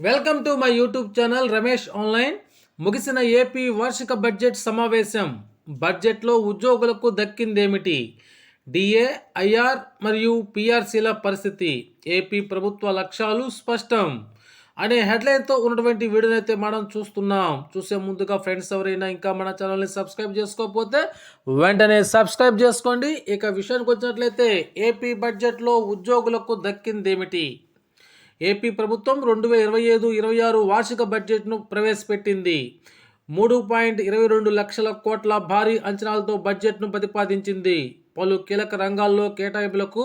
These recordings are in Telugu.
Welcome to my YouTube channel Ramesh online. ముగిసిన ఏపీ వార్షిక బడ్జెట్ సమావేశం. బడ్జెట్లో ఉద్యోగులకు దక్కిందేమిటి? డిఏ, ఐఆర్ మరియు పిఆర్సీల పరిస్థితి. ఏపీ ప్రభుత్వ లక్ష్యాలు స్పష్టం అనే హెడ్లైన్తో ఉన్నటువంటి వీడియోని అయితే మనం చూస్తున్నాం. చూసే ముందుగా ఫ్రెండ్స్ ఎవరైనా ఇంకా మన ఛానల్ని సబ్స్క్రైబ్ చేసుకోకపోతే వెంటనే సబ్స్క్రైబ్ చేసుకోండి. ఇక విషయానికి వచ్చినట్లయితే ఏపీ బడ్జెట్లో ఉద్యోగులకు దక్కిందేమిటి? ఏపీ ప్రభుత్వం 2025-26 వార్షిక బడ్జెట్ను ప్రవేశపెట్టింది. 3.22 లక్షల కోట్ల భారీ అంచనాలతో బడ్జెట్ను ప్రతిపాదించింది. పలు కీలక రంగాల్లో కేటాయింపులకు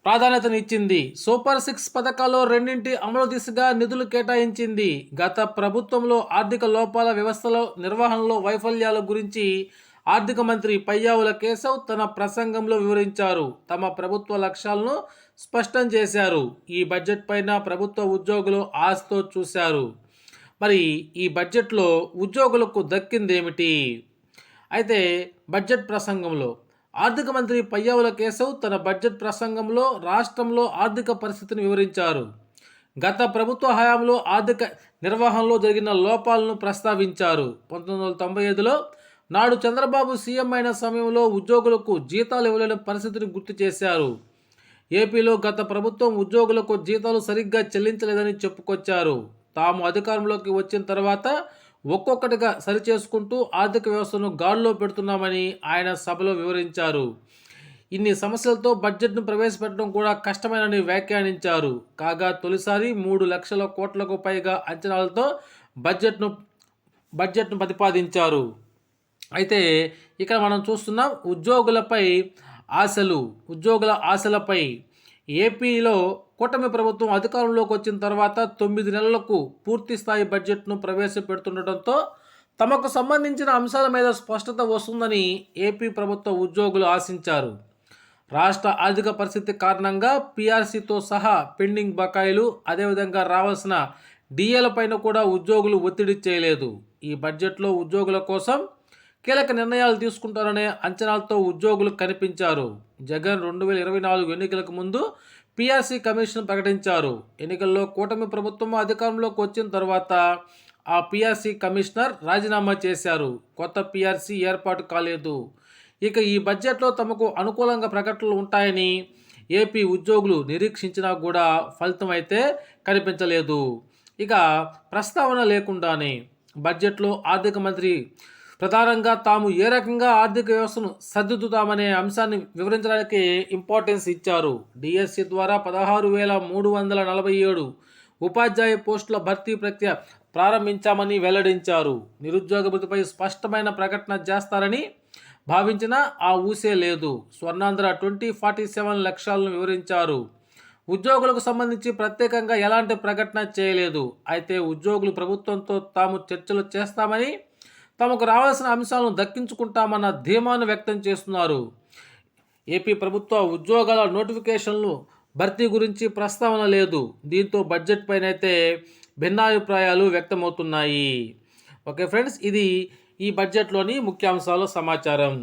ప్రాధాన్యతనిచ్చింది. సూపర్ 6 పథకాల్లో రెండింటి అమలు దిశగా నిధులు కేటాయించింది. గత ప్రభుత్వంలో ఆర్థిక లోపాల వ్యవస్థలో నిర్వహణలో వైఫల్యాల గురించి ఆర్థిక మంత్రి పయ్యావుల కేశవ్ తన ప్రసంగంలో వివరించారు. తమ ప్రభుత్వ లక్ష్యాలను స్పష్టం చేశారు. ఈ బడ్జెట్ పైన ప్రభుత్వ ఉద్యోగులు ఆశతో చూశారు. మరి ఈ బడ్జెట్లో ఉద్యోగులకు దక్కిందేమిటి? అయితే బడ్జెట్ ప్రసంగంలో ఆర్థిక మంత్రి పయ్యావుల కేశవ్ తన బడ్జెట్ ప్రసంగంలో రాష్ట్రంలో ఆర్థిక పరిస్థితిని వివరించారు. గత ప్రభుత్వ హయాంలో ఆర్థిక నిర్వహణలో జరిగిన లోపాలను ప్రస్తావించారు. 1995లో నాడు చంద్రబాబు సీఎం అయిన సమయంలో ఉద్యోగులకు జీతాలు ఇవ్వలేని పరిస్థితిని గుర్తు చేశారు. ఏపీలో గత ప్రభుత్వం ఉద్యోగులకు జీతాలు సరిగ్గా చెల్లించలేదని చెప్పుకొచ్చారు. తాము అధికారంలోకి వచ్చిన తర్వాత ఒక్కొక్కటిగా సరిచేసుకుంటూ ఆర్థిక వ్యవస్థను గాడిలో పెడుతున్నామని ఆయన సభలో వివరించారు. ఇన్ని సమస్యలతో బడ్జెట్ను ప్రవేశపెట్టడం కూడా కష్టమేనని వ్యాఖ్యానించారు. కాగా తొలిసారి 3 లక్షల కోట్లకు పైగా అంచనాలతో బడ్జెట్ను ప్రతిపాదించారు. అయితే ఇక్కడ మనం చూస్తున్నాం ఉద్యోగుల ఆశలపై ఏపీలో కూటమి ప్రభుత్వం అధికారంలోకి వచ్చిన తర్వాత 9 నెలలకు పూర్తి స్థాయి బడ్జెట్ను ప్రవేశపెడుతుండటంతో తమకు సంబంధించిన అంశాల మీద స్పష్టత వస్తుందని ఏపీ ప్రభుత్వ ఉద్యోగులు ఆశించారు. రాష్ట్ర ఆర్థిక పరిస్థితి కారణంగా పీఆర్సీతో సహా పెండింగ్ బకాయిలు, అదేవిధంగా రావాల్సిన డిఏలపైన కూడా ఉద్యోగులు ఒత్తిడి చేయలేదు. ఈ బడ్జెట్లో ఉద్యోగుల కోసం కీలక నిర్ణయాలు తీసుకుంటారనే అంచనాలతో ఉద్యోగులు కనిపించారు. జగన్ 2024 ఎన్నికలకు ముందు పీఆర్సీ కమిషన్ ప్రకటించారు. ఎన్నికల్లో కూటమి ప్రభుత్వం అధికారంలోకి వచ్చిన తర్వాత ఆ పీఆర్సీ కమిషనర్ రాజీనామా చేశారు. కొత్త పీఆర్సీ ఏర్పాటు కాలేదు. ఇక ఈ బడ్జెట్లో తమకు అనుకూలంగా ప్రకటనలు ఉంటాయని ఏపీ ఉద్యోగులు నిరీక్షించినా కూడా ఫలితం అయితే కనిపించలేదు. ఇక ప్రస్తావన లేకుండానే బడ్జెట్లో ఆర్థిక మంత్రి ప్రధానంగా తాము ఏ రకంగా ఆర్థిక వ్యవస్థను సర్దిద్దుతామనే అంశాన్ని వివరించడానికి ఇంపార్టెన్స్ ఇచ్చారు. డిఎస్సి ద్వారా 16,347 ఉపాధ్యాయ పోస్టుల భర్తీ ప్రక్రియ ప్రారంభించామని వెల్లడించారు. నిరుద్యోగ భృతిపై స్పష్టమైన ప్రకటన చేస్తారని భావించినా ఆ ఊసే లేదు. స్వర్ణాంధ్ర 2047 లక్ష్యాలను వివరించారు. ఉద్యోగులకు సంబంధించి ప్రత్యేకంగా ఎలాంటి ప్రకటన చేయలేదు. అయితే ఉద్యోగులు ప్రభుత్వంతో తాము చర్చలు చేస్తామని, తమకు రావాల్సిన అంశాలను దక్కించుకుంటామన్న ధీమాను వ్యక్తం చేస్తున్నారు. ఏపీ ప్రభుత్వ ఉద్యోగాల నోటిఫికేషన్లు భర్తీ గురించి ప్రస్తావన లేదు. దీంతో బడ్జెట్ పైన అయితే భిన్నాభిప్రాయాలు వ్యక్తమవుతున్నాయి. ఓకే ఫ్రెండ్స్, ఇది ఈ బడ్జెట్లోని ముఖ్యాంశాల సమాచారం.